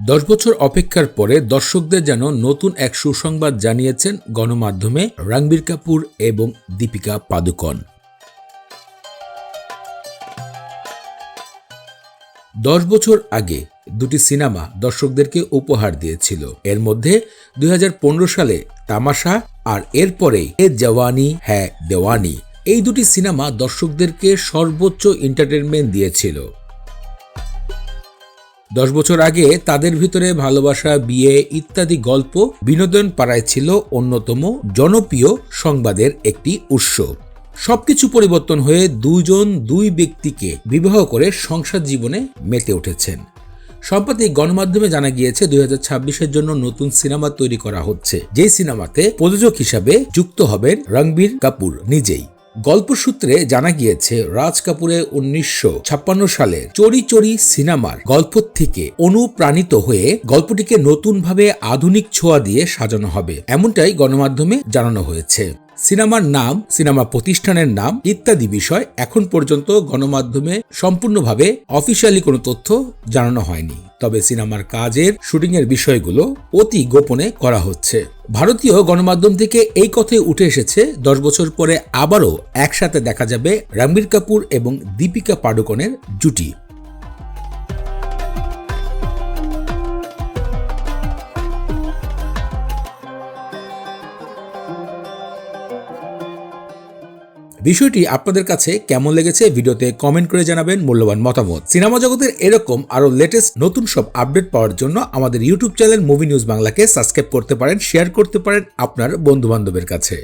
10 বছর অপেক্ষার পরে দর্শকদের যেন নতুন এক সুসংবাদ জানিয়েছেন গণমাধ্যমে রণবীর কাপুর এবং দীপিকা পাদুকোন। 10 বছর আগে দুটি সিনেমা দর্শকদেরকে উপহার দিয়েছিল। এর মধ্যে 2015 সালে তামাশা আর এরপরে এ জওয়ানি হ্যায় দেওয়ানি, এই দুটি সিনেমা দর্শকদেরকে সর্বোচ্চ এন্টারটেইনমেন্ট দিয়েছিল। 10 বছর আগে তাদের ভিতরে ভালোবাসা, বিয়ে ইত্যাদি গল্প বিনোদন পাড়ায় ছিল অন্যতম জনপ্রিয় সংবাদের একটি উৎস। সবকিছু পরিবর্তন হয়ে দুই ব্যক্তিকে বিবাহ করে সংসার জীবনে মেতে উঠেছেন। সম্প্রতি গণমাধ্যমে জানা গিয়েছে 2026-এর জন্য নতুন সিনেমা তৈরি করা হচ্ছে, যে সিনেমাতে প্রযোজক হিসাবে যুক্ত হবেন রণবীর কাপুর নিজেই। গল্প সূত্রে জানা গিয়েছে রাজ কাপুরের 1956 সালের চোরি চোরি সিনেমার গল্প থেকে অনুপ্রাণিত হয়ে গল্পটিকে নতুনভাবে আধুনিক ছোঁয়া দিয়ে সাজানো হবে, এমনটাই গণমাধ্যমে জানানো হয়েছে। সিনেমার নাম, সিনেমা প্রতিষ্ঠানের নাম ইত্যাদি বিষয় এখন পর্যন্ত গণমাধ্যমে সম্পূর্ণভাবে অফিসিয়ালি কোনো তথ্য জানানো হয়নি। তবে সিনেমার কাজের শুটিংয়ের বিষয়গুলো অতি গোপনে করা হচ্ছে। ভারতীয় গণমাধ্যম থেকে এই কথাই উঠে এসেছে 10 বছর পরে আবারও একসাথে দেখা যাবে রণবীর কাপুর এবং দীপিকা পাডুকোনের জুটি। বিষয়টি আপনাদের কাছে কেমন লেগেছে ভিডিওতে কমেন্ট করে জানাবেন মূল্যবান মতামত। সিনেমা জগতের এরকম আরো লেটেস্ট নতুন সব আপডেট পাওয়ার জন্য আমাদের ইউটিউব চ্যানেল মুভি নিউজ বাংলাকে সাবস্ক্রাইব করতে পারেন, শেয়ার করতে পারেন আপনার বন্ধু বান্ধবের কাছে।